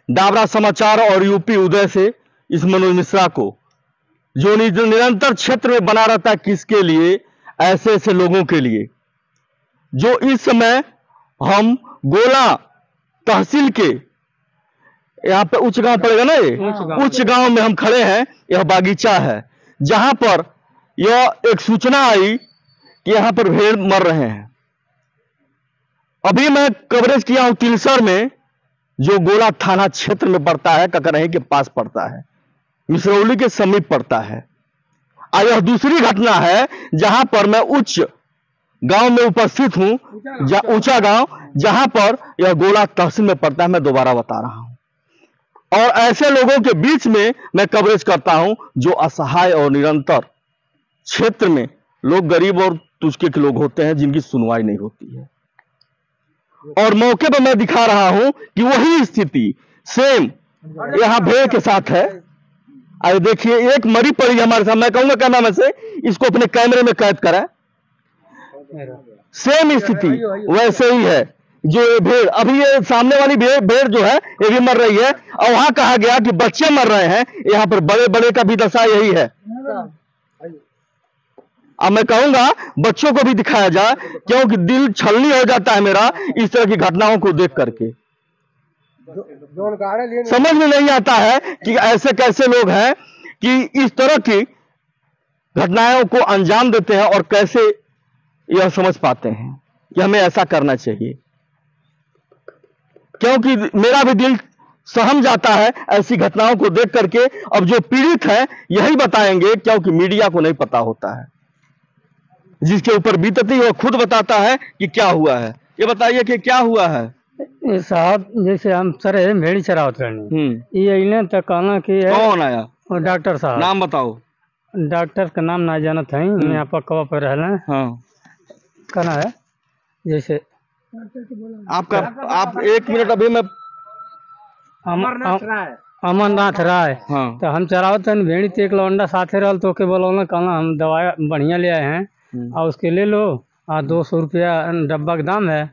डाबरा समाचार और यूपी उदय से इस मनोज मिश्रा को, जो निरंतर क्षेत्र में बना रहता है, किसके लिए? ऐसे ऐसे लोगों के लिए जो इस समय हम गोला तहसील के यहाँ पे उच्च गांव पड़ेगा ना, ये उच्च गांव में हम खड़े हैं। यह बागीचा है जहां पर यह एक सूचना आई कि यहां पर भेड़ मर रहे हैं। अभी मैं कवरेज किया हूं तिलसर में, जो गोला थाना क्षेत्र में पड़ता है, ककरही के पास पड़ता है, मिसरौली के समीप पड़ता है। और यह दूसरी घटना है जहां पर मैं उच्च गांव में उपस्थित हूं, ऊंचा गांव, जहां पर यह गोला तहसील में पड़ता है। मैं दोबारा बता रहा हूं। और ऐसे लोगों के बीच में मैं कवरेज करता हूं जो असहाय और निरंतर क्षेत्र में लोग, गरीब और तुझके के लोग होते हैं जिनकी सुनवाई नहीं होती है। और मौके पर मैं दिखा रहा हूं कि वही स्थिति सेम यहां भेड़ के साथ है। अरे देखिए, एक मरी पड़ी है हमारे साथ। मैं कहूंगा कैमरा में से इसको अपने कैमरे में कैद करें। सेम स्थिति वैसे ही है। जो ये भेड़, अभी ये सामने वाली भेड़ जो है ये भी मर रही है। और वहां कहा गया कि बच्चे मर रहे हैं, यहाँ पर बड़े बड़े का भी दशा यही है। अब मैं कहूंगा बच्चों को भी दिखाया जाए, क्योंकि दिल छलनी हो जाता है मेरा इस तरह की घटनाओं को देख करके। समझ में नहीं आता है कि ऐसे कैसे लोग हैं कि इस तरह की घटनाओं को अंजाम देते हैं, और कैसे यह समझ पाते हैं कि हमें ऐसा करना चाहिए। क्योंकि मेरा भी दिल सहम जाता है ऐसी घटनाओं को देख करके। अब जो पीड़ित है यही बताएंगे, क्योंकि मीडिया को नहीं पता होता है। जिसके ऊपर बीतती है वो खुद बताता है कि क्या हुआ है। ये बताइए कि क्या हुआ है। साहब, जैसे हम सर भेड़ी चरावत रहनी, ये तक कहना कि कौन आया? डॉक्टर साहब। नाम बताओ। डॉक्टर का नाम ना जानत है, यहाँ पर कवा पर रहना है। हाँ, कहना है जैसे आपका, आप एक मिनट, अभी मैं अमरनाथ राय। हाँ। तो हम चरावत है भेड़ी, तो एक लौंडा साथे रहल, तो के बोला कहना हम दवाई बढ़िया ले आए हैं और उसके ले लो, 200 रुपया डब्बा का दाम है।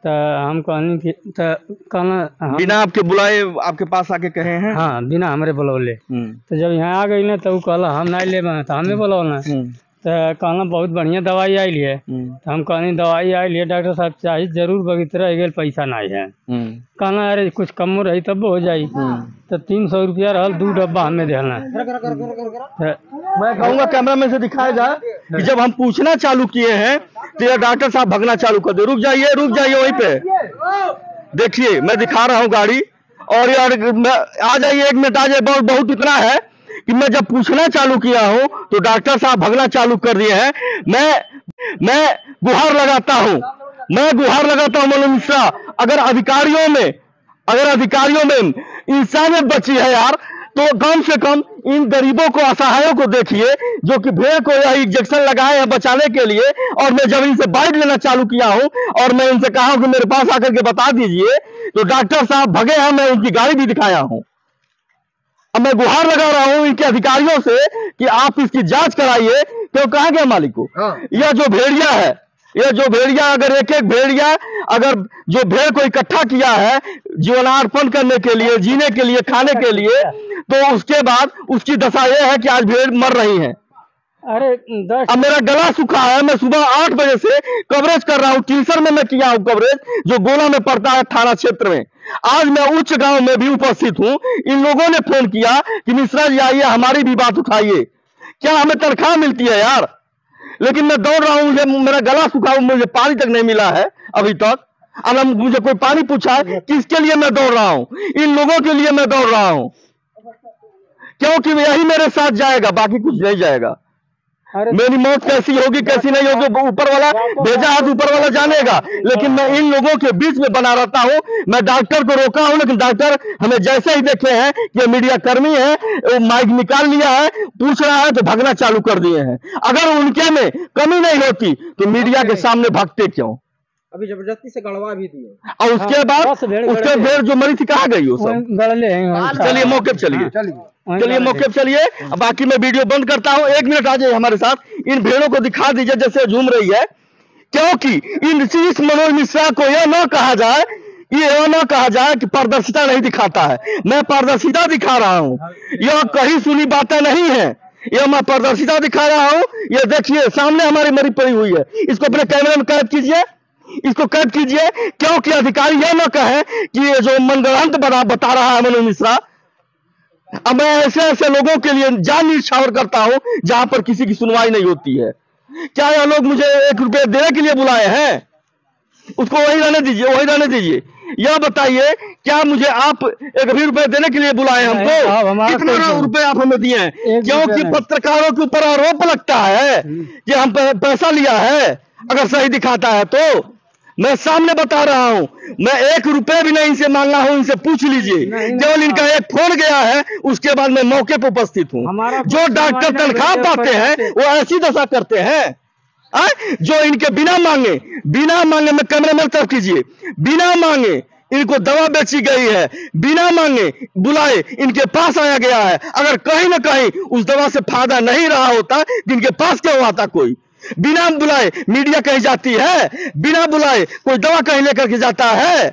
तो हम कहनी कि कहना बिना आपके बुलाए आपके पास आके कहे हैं? हाँ, बिना हमारे बुलौले। तो जब यहाँ आ गई ना तो कहला हम नहीं ले, तो हमें बुलौना। तो कहना बहुत बढ़िया दवाई आई है। तो हम कहनी दवाई आई है डॉक्टर साहब, चाहिए जरूर, बगीत रह गए, पैसा नहीं है। कहना अरे कुछ कम रही तब हो जाई। तो 300 रुपया रहल, 2 डब्बा हमें देना। मैं कहूँगा कैमरा में से दिखाया जाए कि जब हम पूछना चालू किए हैं तो ये डॉक्टर साहब भगना चालू कर दे। रुक जाइए वहीं पे देखिए, मैं दिखा रहा हूँ गाड़ी। और यार आ जाइए, 1 मिनट आ जाइए। बहुत इतना है कि मैं जब पूछना चालू किया हूं तो डॉक्टर साहब भगना चालू कर दिए हैं। मैं गुहार लगाता हूं, मनोज मिश्रा, अगर अधिकारियों में इंसानियत बची है यार, तो कम से कम इन गरीबों को, असहायों को देखिए, जो कि भेड़ को यह इंजेक्शन लगाए हैं बचाने के लिए। और मैं जब इनसे बाइट लेना चालू किया हूं और मैं इनसे कहा हूं कि मेरे पास आकर के बता दीजिए, तो डॉक्टर साहब भगे हैं। मैं उनकी गाड़ी भी दिखाया हूं। अब मैं गुहार लगा रहा हूं इनके अधिकारियों से कि आप इसकी जांच कराइए। तो कहा गया मालिक को, यह जो भेड़िया, अगर एक भेड़िया, अगर जो भेड़ को इकट्ठा किया है जीवनार्पण करने के लिए, जीने के लिए, खाने के लिए, तो उसके बाद उसकी दशा यह है कि आज भेड़ मर रही है। अरे अब मेरा गला सूखा है। मैं सुबह 8 बजे से कवरेज कर रहा हूँ। तिलसर में मैं किया हूँ कवरेज, जो गोला में पड़ता है थाना क्षेत्र में। आज मैं उच्च गांव में भी उपस्थित हूँ। इन लोगों ने फोन किया कि मिश्रा जी आइए, हमारी भी बात उठाइए। क्या हमें तनख्वाह मिलती है यार? लेकिन मैं दौड़ रहा हूँ, मेरा गला सूखा, मुझे पानी तक नहीं मिला है अभी तक। अब मुझे कोई पानी पूछा है, किसके लिए मैं दौड़ रहा हूँ? इन लोगों के लिए मैं दौड़ रहा हूँ, क्योंकि यही मेरे साथ जाएगा, बाकी कुछ नहीं जाएगा। मेरी मौत कैसी होगी कैसी नहीं होगी ऊपर वाला भेजा है, ऊपर वाला जानेगा। लेकिन मैं इन लोगों के बीच में बना रहता हूं। मैं डॉक्टर को रोका हूं, लेकिन डॉक्टर हमें जैसे ही देखे हैं कि मीडिया कर्मी है, माइक निकाल लिया है, पूछ रहा है, तो भगना चालू कर दिए हैं। अगर उनके में कमी नहीं होती तो मीडिया के सामने भागते क्यों? अभी जबरदस्ती से गड़वा भी दिए। और उसके बाद उसके भेड़ जो मरी थी कहाँ गई? वो सब चलिए मौके पे चलिए। बाकी मैं वीडियो बंद करता हूँ। 1 मिनट आ जाइए हमारे साथ, इन भेड़ों को दिखा दीजिए जैसे झूम रही है। क्योंकि इस मनोज मिश्रा को यह न कहा जाए ये ना कहा जाए कि पारदर्शिता नहीं दिखाता है। मैं पारदर्शिता दिखा रहा हूँ, यह कहीं सुनी बातें नहीं है, यह मैं पारदर्शिता दिखा रहा हूँ। ये देखिए सामने हमारी मरी पड़ी हुई है, इसको अपने कैमरे में कैद कीजिए, इसको कैद कीजिए, क्योंकि अधिकारी यह ना कहे कि ये जो मनगढ़ंत बता रहा है मनोज मिश्रा। अब मैं ऐसे ऐसे लोगों के लिए जान न्यौछावर करता हूं जहां पर किसी की सुनवाई नहीं होती है। क्या यह लोग मुझे 1 रुपया देने के लिए बुलाए हैं? उसको वही रहने दीजिए, वही रहने दीजिए। यह बताइए, क्या मुझे आप 1 भी रुपए देने के लिए बुलाए हमको? कितना रुपए आप हमें दिए हैं? क्योंकि पत्रकारों के ऊपर आरोप लगता है कि हम पैसा लिया है। अगर सही दिखाता है तो मैं सामने बता रहा हूं, मैं 1 रुपए भी नहीं इनसे मांगा हूं, इनसे पूछ लीजिए। केवल इनका एक फोन गया है, उसके बाद मैं मौके पर उपस्थित हूं। जो डॉक्टर तनख्वाह पाते हैं वो ऐसी दशा करते हैं जो इनके बिना मांगे मैं कैमरा में तरफ कीजिए, बिना मांगे इनको दवा बेची गई है, बिना मांगे बुलाए इनके पास आया गया है। अगर कहीं ना कहीं उस दवा से फायदा नहीं रहा होता, इनके पास क्यों आता? कोई बिना बुलाए मीडिया कहीं जाती है, बिना बुलाए कोई दवा कहीं लेकर के जाता है।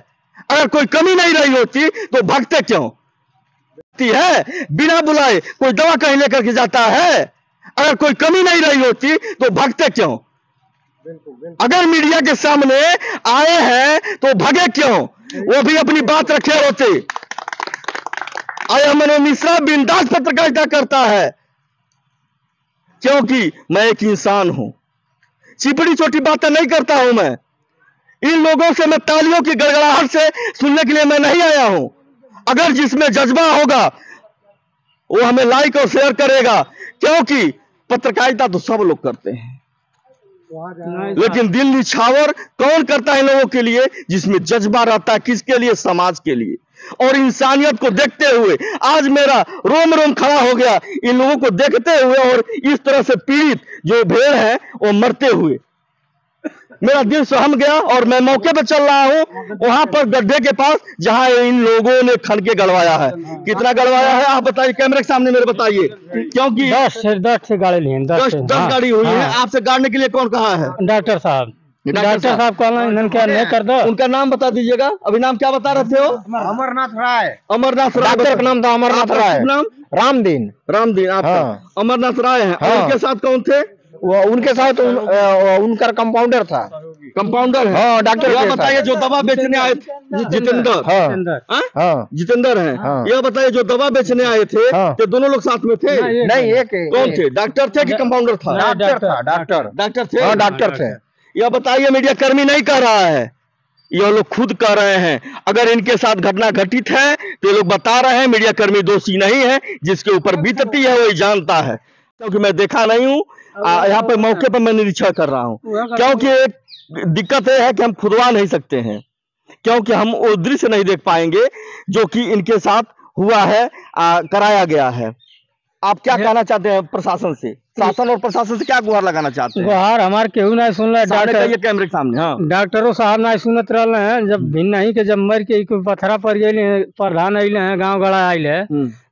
अगर कोई कमी नहीं रही होती तो भागते क्यों है? बिना बुलाए कोई दवा कहीं लेकर के जाता है, अगर कोई कमी नहीं रही होती तो भागते क्यों? अगर मीडिया के सामने आए हैं तो भागे क्यों? वो भी अपनी बात रखे होते। आया मनोज मिश्रा बिंदास पत्रकारिता करता है, क्योंकि मैं एक इंसान हूं, चिपड़ी छोटी बातें नहीं करता हूं। मैं इन लोगों से मैं तालियों की गड़गड़ाहट से सुनने के लिए मैं नहीं आया हूं। अगर जिसमें जज्बा होगा वो हमें लाइक और शेयर करेगा, क्योंकि पत्रकारिता तो सब लोग करते हैं, लेकिन दिल निछावर कौन करता है इन लोगों के लिए? जिसमें जज्बा रहता है। किसके लिए? समाज के लिए और इंसानियत को देखते हुए। आज मेरा रोम रोम खड़ा हो गया इन लोगों को देखते हुए, और इस तरह से पीड़ित जो भेड़ है वो मरते हुए मेरा दिल सहम गया। और मैं मौके पर चल रहा हूं, वहां पर गड्ढे के पास जहां इन लोगों ने खन के गड़वाया है। कितना गड़वाया है आप बताइए, कैमरे के सामने मेरे बताइए। क्योंकि 10 से गाड़ी लिए, 10 गाड़ी हुई है। आपसे गाड़ने के लिए कौन कहा है? डॉक्टर साहब कहना क्या नहीं कर दो। उनका नाम बता दीजिएगा। अभी नाम क्या बता रहे थे हो? अमरनाथ राय। अमरनाथ राय डॉक्टर का नाम था अमरनाथ राय। नाम रामदीन। आपका अमरनाथ राय है। उनके साथ कौन थे? वो उनके साथ उनका कंपाउंडर था। कंपाउंडर है? हाँ, डॉक्टर। यह बताइए जो दवा बेचने आए थे, जितेंद्र है। यह बताइए जो दवा बेचने आए थे तो दोनों लोग साथ में थे? नहीं, एक कौन थे? डॉक्टर थे कि कंपाउंडर था? डॉक्टर थे। डॉक्टर थे। यह बताइए मीडिया कर्मी नहीं कह रहा है, यह लोग खुद कह रहे हैं। अगर इनके साथ घटना घटित है तो ये लोग बता रहे हैं, मीडिया कर्मी दोषी नहीं है। जिसके ऊपर बीतती है वही जानता है, क्योंकि मैं देखा नहीं हूँ। यहाँ पे मौके पर मैं निरीक्षण कर रहा हूँ। क्योंकि एक दिक्कत यह है कि हम खुदवा नहीं सकते हैं, क्योंकि हम वो दृश्य नहीं देख पाएंगे जो कि इनके साथ हुआ है, कराया गया है। आप क्या कहना चाहते हैं प्रशासन से? शासन और प्रशासन से क्या गुहार लगाना चाहते हैं? गुहार हमारे केहू नहीं सुन रहा। डॉक्टर कैमरे के सामने। हाँ, डॉक्टरों साहब नहीं सुनत रहे हैं। जब भिन्न नहीं के जब मर के पथरा पर गए, प्रधान अइले हैं, गाँव गड़ा आइले है,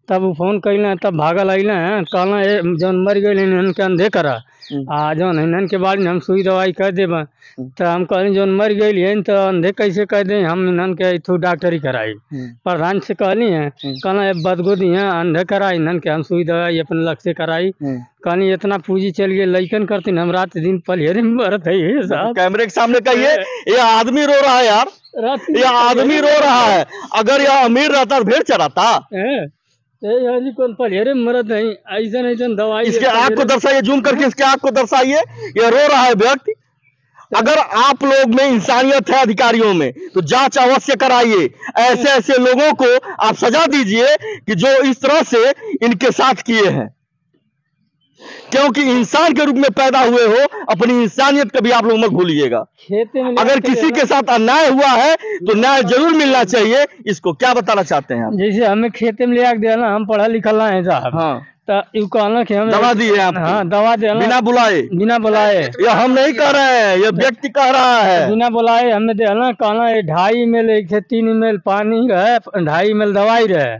तब वो फोन कैले हैं, तब भागल अइले हैं। कहना जौन मर गए इनके अंधे करा, जौन इन्हन के बारे में हम सुई दवाई कर देब। तो हम कहली जौन मर गई है तो अंधे कैसे कह दें, हम इन्हन के इथू डॉक्टरी कराई। प्रधान से कहली है, कहना बदगोदी है अंधे कराई, इन्हन के हम सुई दवाई अपन लग से कराई। कहनी इतना पूंजी चल गई लइकन करती, हम रात दिन पलिहरे में मरत है। कैमरे के सामने कहिए, ये आदमी रो रहा है यार, ये आदमी रो रहा है। अगर यह अमीर रहता भेड़ चराता। कौन पलिहरे में मरत नहीं, ऐसा दवाई। इसके आँख को दर्शाइए, जूम करके इसके आँख को दर्शाइए। ये रो रहा है व्यक्ति। अगर आप लोग में इंसानियत है, अधिकारियों में, तो जांच अवश्य कराइए। ऐसे ऐसे लोगों को आप सजा दीजिए कि जो इस तरह से इनके साथ किए हैं, क्योंकि इंसान के रूप में पैदा हुए हो, अपनी इंसानियत कभी आप लोग मत भूलिएगा। अगर किसी के साथ अन्याय हुआ है तो न्याय जरूर मिलना चाहिए। इसको क्या बताना चाहते हैं आप? जैसे हमें खेते में ले आके देना, हम पढ़ा लिखल है साहब। हाँ, तो कहना कि हम दवा दी है आप? हाँ, दवा देना बिना बुलाए। यह हम नहीं कह रहे हैं, यह व्यक्ति कह रहा है। बिना बुलाए हमें देना। कहना 2.5 ml 3 ml पानी रहे, 2.5 ml दवाई रहे।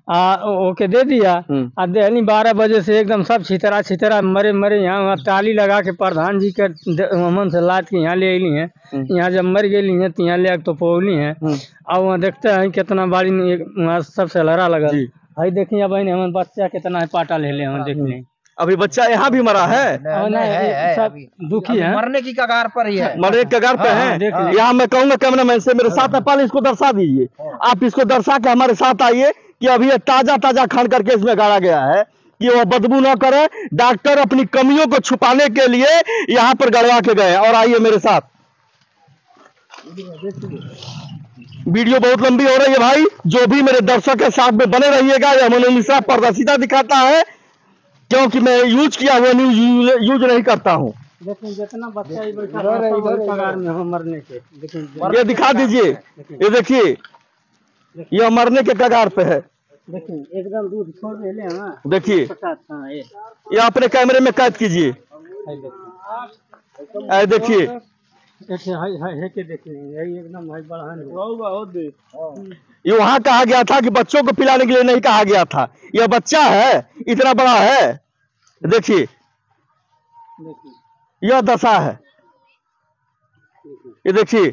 ओके दे दिया। आ देहनी 12 बजे से एकदम सब छितरा छितरा मरे मरे यहाँ वहाँ टाली लगा के प्रधान जी के अमन से लाद के यहाँ ले अली हैं। यहाँ जब मर गई हैं तो यहाँ ले तो पौली हैं। अब वहाँ देखते हैं कितना बाड़ी वहाँ सब से लड़ा लगा। भाई देखिए अब हमन बच्चा कितना है पाटा ले ले हम देख लें। अभी बच्चा यहाँ भी मरा है, सब दुखी है, मरने की कगार पर ही है, मरने की कगार पे है। यहाँ मैं कहूँगा कैमरामैन से मेरे साथ पहले इसको दर्शा दीजिए, आप इसको दर्शा के हमारे साथ आइए कि अभी ये ताजा ताजा खान करके इसमें गाड़ा गया है कि वह बदबू न करे। डॉक्टर अपनी कमियों को छुपाने के लिए यहाँ पर गड़वा के गए। और आइए मेरे साथ, वीडियो बहुत लंबी हो रही है भाई, जो भी मेरे दर्शक के साथ में बने रहिएगा। यह मनोज मिश्रा पारदर्शिता दिखाता है क्योंकि मैं यूज किया हुआ न्यूज यूज नहीं करता हूँ। जितना बच्चा में हो मरने के, ये दिखा दीजिए, ये देखिए यह मरने के कगार पे है। देखिए एकदम दूध छोड़ रहे हैं। देखिए ये अपने कैमरे में कैद कीजिए। देखिए ये वहाँ कहा गया था कि बच्चों को पिलाने के लिए नहीं कहा गया था। यह बच्चा है, इतना बड़ा है। देखिए यह दशा है। ये देखिए,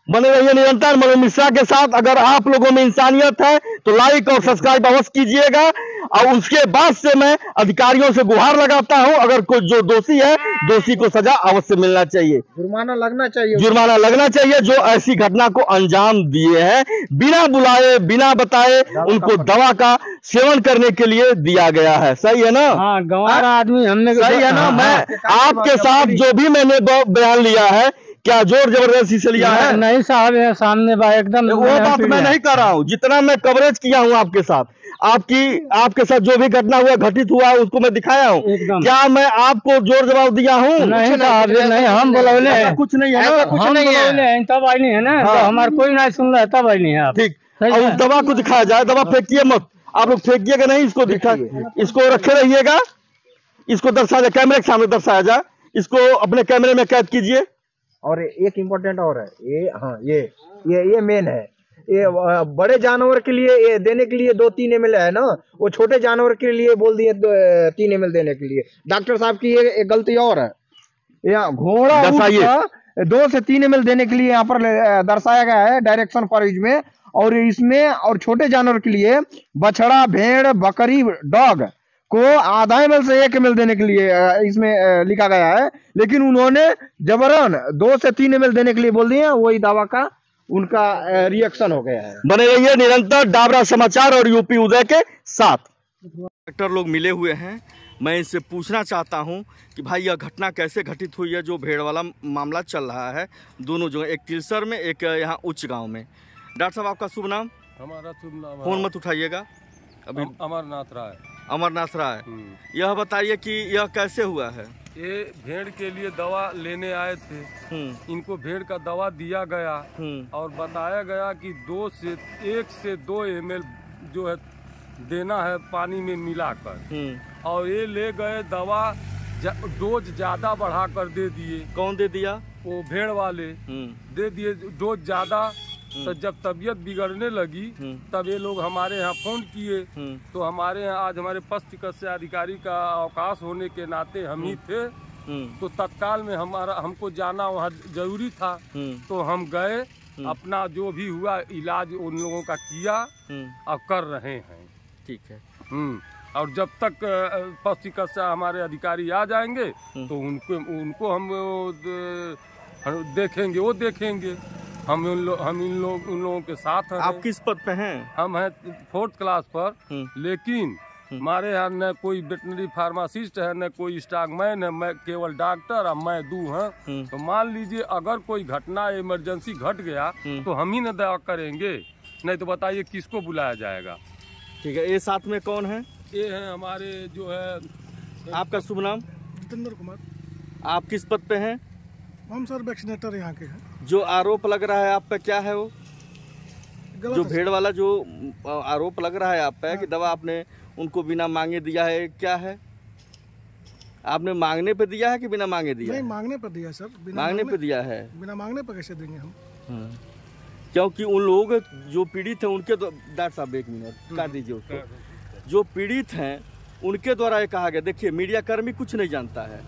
बने रहिए निरंतर मनोज मिश्रा के साथ। अगर आप लोगों में इंसानियत है तो लाइक और सब्सक्राइब अवश्य कीजिएगा। और उसके बाद से मैं अधिकारियों से गुहार लगाता हूं, अगर कोई जो दोषी है, दोषी को सजा अवश्य मिलना चाहिए, जुर्माना लगना चाहिए, जुर्माना लगना चाहिए। जो ऐसी घटना को अंजाम दिए हैं, बिना बुलाए बिना बताए उनको दवा का सेवन करने के लिए दिया गया है। सही है ना? हाँ, गंवारा आदमी हमने, सही है ना? मैं आपके साथ जो भी मैंने बयान लिया है, क्या जोर जबरदस्ती से लिया है? नहीं साहब, ये सामने एकदम वो बात मैं नहीं कर रहा हूँ। जितना मैं कवरेज किया हूँ आपके साथ, आपके साथ जो भी घटना हुआ घटित हुआ है उसको मैं दिखाया हूँ। क्या मैं आपको जोर जवाब दिया हूँ? नहीं साहब, नहीं हम बोले कुछ नहीं है ना, कुछ नहीं है, तब आई नहीं है ना। हमारे कोई नहीं सुन रहा है, तब आई नहीं है। ठीक, और उस दवा को दिखाया जाए। दवा फेंकिए मत, आप लोग फेंकिएगा नहीं, इसको दिखा, इसको रखे रहिएगा, इसको दर्शाया जाए, कैमरे के सामने दर्शाया जाए, इसको अपने कैमरे में कैद कीजिए। और एक इम्पोर्टेंट और है, ये हाँ ये मेन है। ये बड़े जानवर के लिए ये देने के लिए 2-3 ml है ना, वो छोटे जानवर के लिए बोल दिए 3 ml देने के लिए। डॉक्टर साहब की ये गलती और है। यहाँ घोड़ा 2 से 3 ml देने के लिए यहाँ पर दर्शाया गया है डायरेक्शन फॉर यूज में। और इसमें और छोटे जानवर के लिए बछड़ा, भेड़, बकरी, डॉग को आधा ml से 1 ml देने के लिए इसमें लिखा गया है। लेकिन उन्होंने जबरन 2 से 3 ml देने के लिए बोल दिए। वही दवा का उनका रिएक्शन हो गया है। बने रहिए निरंतर डाबरा समाचार और यूपी उदय के साथ। डॉक्टर लोग मिले हुए हैं, मैं इनसे पूछना चाहता हूं कि भाई यह घटना कैसे घटित हुई है, जो भेड़ वाला मामला चल रहा है दोनों जगह, एक तिलसर में, एक यहाँ उच्च गांव में। डॉक्टर साहब आपका शुभ नाम? हमारा शुभ नाम, फोन मत उठाइएगा अभी। अमरनाथ राय। अमरनाथ राय, यह बताइए कि यह कैसे हुआ है? ये भेड़ के लिए दवा लेने आए थे, इनको भेड़ का दवा दिया गया और बताया गया कि 1 से 2 ml जो है देना है पानी में मिलाकर। और ये ले गए दवा, डोज ज्यादा बढ़ाकर दे दिए। कौन दे दिया? वो भेड़ वाले दे दिए डोज ज्यादा। तो जब तबीयत बिगड़ने लगी तब ये लोग हमारे यहाँ फोन किए। तो हमारे यहाँ आज हमारे पशु चिकित्सा अधिकारी का अवकाश होने के नाते हम ही थे। तो तत्काल में हमको जाना वहाँ जरूरी था। तो हम गए, अपना जो भी हुआ इलाज उन लोगों का किया और कर रहे हैं। ठीक है। और जब तक पशु चिकित्सा हमारे अधिकारी आ जाएंगे तो उनको हम देखेंगे, वो देखेंगे। हम उन लोगों के साथ हैं। आप किस पद पे हैं? हम हैं 4th क्लास पर। लेकिन हमारे यहाँ न कोई वेटनरी फार्मासिस्ट है, न कोई स्टॉकमैन है, मैं केवल डॉक्टर और मैं 2 हैं। तो मान लीजिए अगर कोई घटना इमरजेंसी घट गया तो हम ही न दवा करेंगे, नहीं तो बताइए किसको बुलाया जाएगा। ठीक है। ये साथ में कौन है? ये है हमारे जो है। आपका शुभ नाम? जितेंद्र कुमार। आप किस पद पे हैं? हम सर वैक्सीनेटर यहाँ के हैं। जो आरोप लग रहा है आप पे, क्या है वो? जो भेड़ वाला जो आरोप लग रहा है आप पे, कि दवा आपने उनको बिना मांगे दिया है, क्या है? आपने मांगने पे दिया है कि बिना मांगे दिया? नहीं, मांगने पर दिया सर। मांगने पे दिया है। बिना मांगने पर कैसे देंगे हम? क्योंकि उन लोग जो पीड़ित हैं उनके डॉक्टर साहब एक मिनट काट दीजिए उसको, जो पीड़ित हैं उनके द्वारा ये कहा गया। देखिए मीडिया कर्मी कुछ नहीं जानता है,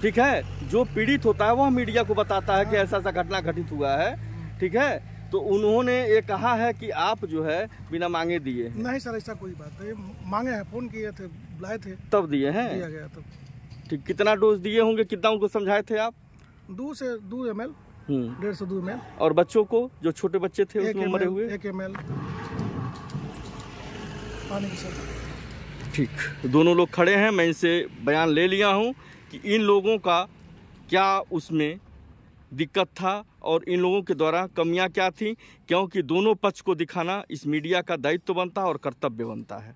ठीक है, जो पीड़ित होता है वह मीडिया को बताता है कि ऐसा ऐसा घटना घटित हुआ है, ठीक है। तो उन्होंने ये कहा है कि आप जो है बिना मांगे दिए हैं। नहीं सर, ऐसा कोई बात नहीं, मांगे हैं, फोन किए थे, बुलाए थे, तब दिए हैं, दिया गया तब। ठीक, कितना डोज दिए होंगे, कितना उनको समझाए थे आप? 2 ml, 150 2 ml। और बच्चों को, जो छोटे बच्चे थे उसमें मरे हुए? 1 ml पानी की सर। ठीक, दोनों लोग खड़े हैं, मैं इनसे बयान ले लिया हूं कि इन लोगों का क्या उसमें दिक्कत था और इन लोगों के द्वारा कमियां क्या थी, क्योंकि दोनों पक्ष को दिखाना इस मीडिया का दायित्व बनता है और कर्तव्य बनता है।